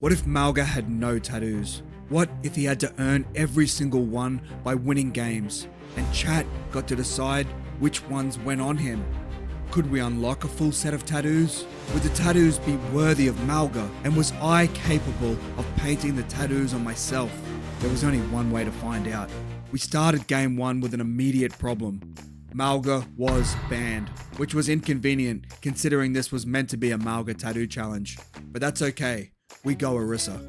What if Malga had no tattoos? What if he had to earn every single one by winning games, and chat got to decide which ones went on him? Could we unlock a full set of tattoos? Would the tattoos be worthy of Malga, and was I capable of painting the tattoos on myself? There was only one way to find out. We started game 1 with an immediate problem. Malga was banned, which was inconvenient considering this was meant to be a Malga tattoo challenge. But that's okay, we go Orisa.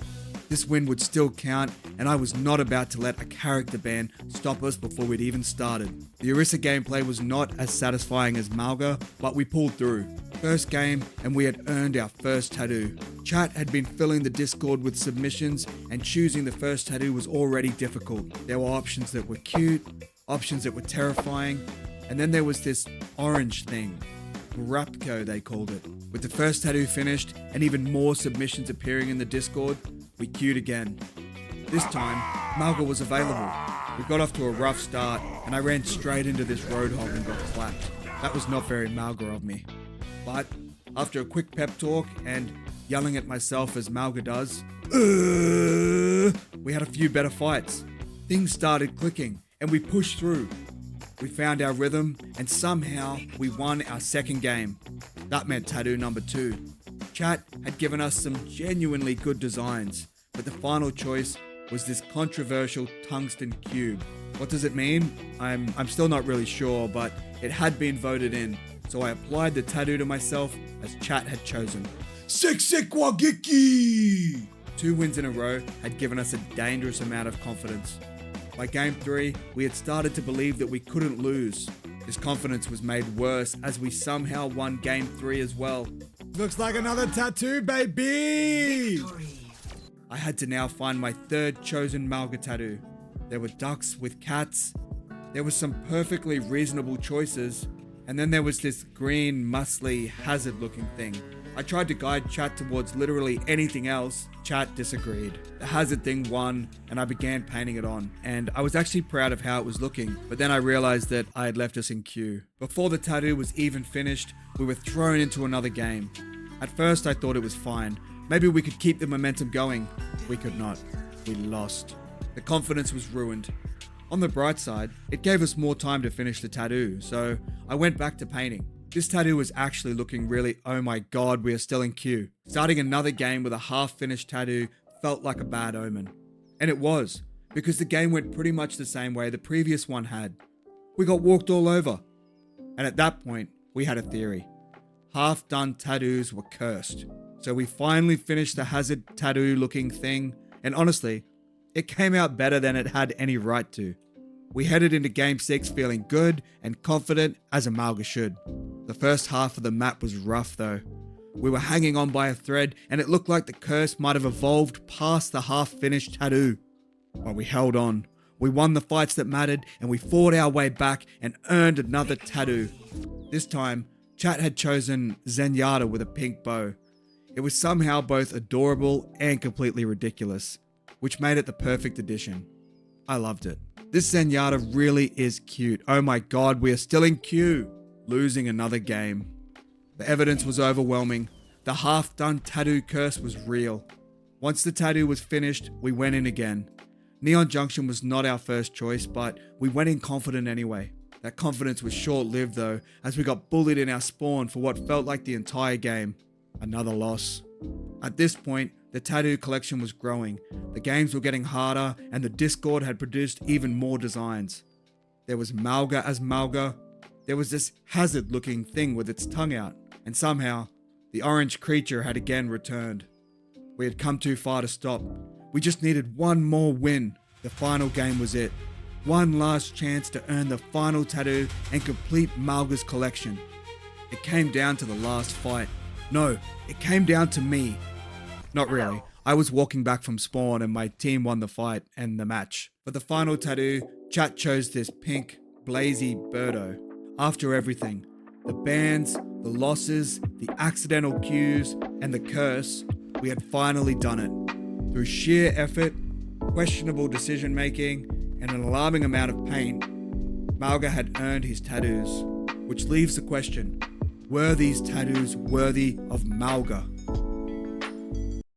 This win would still count, and I was not about to let a character ban stop us before we'd even started. The Orisa gameplay was not as satisfying as Malga, but we pulled through. First game, and we had earned our first tattoo. Chat had been filling the Discord with submissions, and choosing the first tattoo was already difficult. There were options that were cute, options that were terrifying, and then there was this orange thing. Rapco, they called it. With the first tattoo finished, and even more submissions appearing in the Discord, we queued again. This time, Magua was available. We got off to a rough start, and I ran straight into this roadhog and got clapped. That was not very Malga of me. But, after a quick pep talk, and yelling at myself as Malga does, we had a few better fights. Things started clicking, and we pushed through. We found our rhythm, and somehow we won our second game. That meant tattoo number 2. Chat had given us some genuinely good designs, but the final choice was this controversial tungsten cube. What does it mean? I'm still not really sure, but it had been voted in, so I applied the tattoo to myself as chat had chosen. Seksekwagiki! 2 wins in a row had given us a dangerous amount of confidence. By game 3, we had started to believe that we couldn't lose. This confidence was made worse as we somehow won game 3 as well. Looks like another tattoo, baby! I had to now find my third chosen Malga tattoo. There were ducks with cats. There were some perfectly reasonable choices. And then there was this green, muscly, hazard looking thing. I tried to guide chat towards literally anything else. Chat disagreed. The hazard thing won, and I began painting it on. And I was actually proud of how it was looking, but then I realized that I had left us in queue. Before the tattoo was even finished, we were thrown into another game. At first I thought it was fine. Maybe we could keep the momentum going. We could not. We lost. The confidence was ruined. On the bright side, it gave us more time to finish the tattoo, so I went back to painting. This tattoo was actually looking really, oh my god, we are still in queue. Starting another game with a half-finished tattoo felt like a bad omen. And it was, because the game went pretty much the same way the previous one had. We got walked all over. And at that point, we had a theory. Half-done tattoos were cursed. So we finally finished the hazard tattoo looking thing, and honestly, it came out better than it had any right to. We headed into game 6 feeling good and confident as a Malga should. The first half of the map was rough though. We were hanging on by a thread, and it looked like the curse might have evolved past the half-finished tattoo. But we held on. We won the fights that mattered, and we fought our way back and earned another tattoo. This time, chat had chosen Zenyatta with a pink bow. It was somehow both adorable and completely ridiculous, which made it the perfect addition. I loved it. This Zenyatta really is cute. Oh my god, we are still in queue. Losing another game. The evidence was overwhelming. The half-done tattoo curse was real. Once the tattoo was finished, we went in again. Neon Junction was not our first choice, but we went in confident anyway. That confidence was short-lived though, as we got bullied in our spawn for what felt like the entire game. Another loss. At this point, the tattoo collection was growing. The games were getting harder, and the Discord had produced even more designs. There was Malga as Malga. There was this hazard-looking thing with its tongue out, and somehow, the orange creature had again returned. We had come too far to stop. We just needed one more win. The final game was it. One last chance to earn the final tattoo and complete Malga's collection. It came down to the last fight. No, it came down to me. Not really. I was walking back from spawn and my team won the fight and the match. For the final tattoo, chat chose this pink, blazy birdo. After everything, the bans, the losses, the accidental cues, and the curse, we had finally done it. Through sheer effort, questionable decision making, and an alarming amount of pain, Malga had earned his tattoos. Which leaves the question, were these tattoos worthy of Malga?